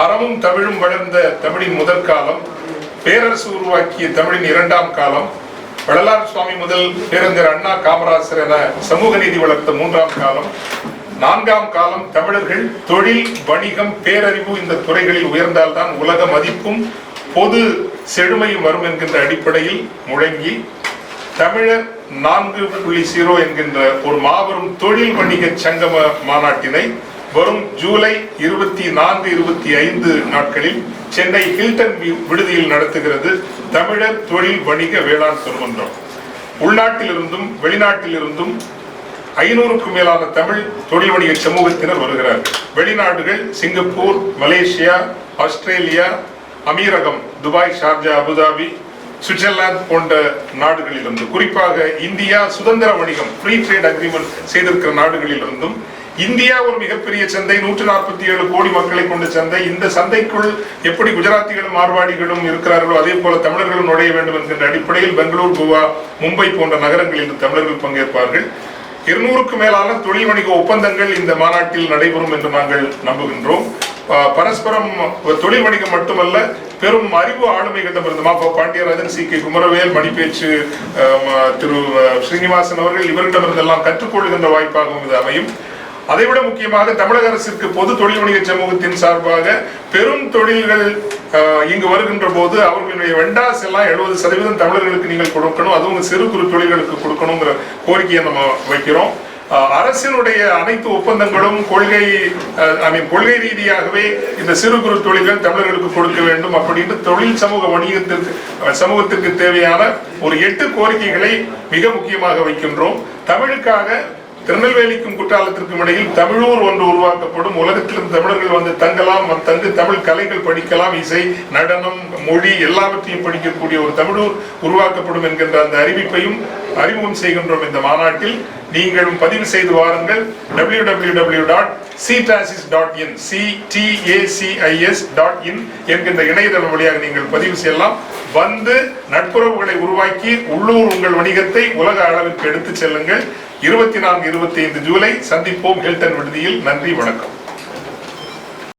அறமும் தமிழும் வளர்ந்த தமிழின் முதற் காலம், பேரரசு உருவாக்கிய தமிழின் இரண்டாம் காலம், வள்ளலார் சுவாமி முதல் பேரறிஞர் அண்ணா காமராசர் என சமூக நீதி வளர்த்த மூன்றாம் காலம், நான்காம் காலம் தமிழர்கள் தொழில், வணிகம், பேரறிவு இந்த துறைகளில் உயர்ந்தால்தான் உலக மதிப்பும் பொது செழுமையும் வரும் என்கின்ற அடிப்படையில் முழங்கி தமிழர் 4.0 என்கின்ற ஒரு மாபெரும் தொழில் வணிக சங்கம மாநாட்டினை வரும் ஜூலை 24, 25 நாட்களில் சென்னை ஹில்டன் விடுதியில் நடத்துகிறது தமிழர் தொழில் வணிக வேளாண் பெருமன்றம். உள்நாட்டிலிருந்தும் வெளிநாட்டிலிருந்தும் 500க்கும் மேலான தமிழ் தொழில் வணிக சமூகத்தினர் வருகிறார்கள். வெளிநாடுகள் சிங்கப்பூர், மலேசியா, ஆஸ்திரேலியா, அமீரகம், துபாய், ஷார்ஜா, அபுதாபி, சுவிட்சர்லாந்து போன்ற நாடுகளிலிருந்து, குறிப்பாக இந்தியா சுதந்திர வணிகம் ஃப்ரீ ட்ரேட் அக்ரிமெண்ட் செய்திருக்கிற நாடுகளிலிருந்தும், இந்தியா ஒரு மிகப்பெரிய சந்தை, 147 கோடி மக்களை கொண்ட சந்தை. இந்த சந்தைக்குள் எப்படி குஜராத்திகளும் மார்வாடிகளும் இருக்கிறார்களோ அதே போல தமிழர்களும் நுழைய வேண்டும் என்கின்ற அடிப்படையில் பெங்களூர், கோவா, மும்பை போன்ற நகரங்களில் தமிழர்கள் பங்கேற்பார்கள். 200க்கும் மேலான தொழில் வணிக ஒப்பந்தங்கள் இந்த மாநாட்டில் நடைபெறும் என்று நாங்கள் நம்புகின்றோம். பரஸ்பரம் தொழில் வணிகம் மட்டுமல்ல, பெரும் அறிவு ஆளுமைகளிடமிருந்து மாஃபா பாண்டியராஜன், சி கே குமரவேல், மணிப்பேச்சு திரு ஸ்ரீனிவாசன் அவர்கள் இவர்களிடமிருந்தெல்லாம் கற்றுக்கொள்கின்ற வாய்ப்பாகவும் இது அமையும். அதைவிட முக்கியமாக தமிழக அரசிற்கு பொது தொழில் வணிக சமூகத்தின் சார்பாக பெரும் தொழில்கள் இங்கு வருகின்ற போது அவர்களுடைய வெண்டாஸ் எல்லாம் 70% தமிழர்களுக்கு நீங்கள் கொடுக்கணும், அதுவும் சிறு குறு தொழில்களுக்கு கொடுக்கணுங்கிற கோரிக்கையை நம்ம வைக்கிறோம். அரசினுடைய அனைத்து ஒப்பந்தங்களும் கொள்கை ரீதியாகவே இந்த சிறு குறு தொழில்கள் தமிழர்களுக்கு கொடுக்க வேண்டும் அப்படின்னு தொழில் சமூகத்திற்கு தேவையான ஒரு 8 கோரிக்கைகளை மிக முக்கியமாக வைக்கின்றோம். தமிழுக்காக திருநெல்வேலிக்கும் குற்றாலத்திற்கும் இடையில் தமிழூர் ஒன்று உருவாக்கப்படும். உலகத்திலிருந்து தமிழர்கள் வந்து தங்கலாம், தங்கு தமிழ் கலைகள் படிக்கலாம், இசை, நடனம், மொழி எல்லாவற்றையும் படிக்கக்கூடிய ஒரு தமிழூர் உருவாக்கப்படும் என்கின்ற அந்த அறிமுகம் செய்கின்றோம். இந்த மாநாட்டில் நீங்களும் பதிவு செய்து வாருங்கள். www.ctasis.in என்கின்ற இணையதளம் வழியாக நீங்கள் பதிவு செய்யலாம். வந்து நட்புறவுகளை உருவாக்கி உள்ளூர் உங்கள் வணிகத்தை உலக அளவிற்கு எடுத்து செல்லுங்கள். 24, 25 ஜூலை சந்திப்போம் ஹில்டன் விடுதியில். நன்றி, வணக்கம்.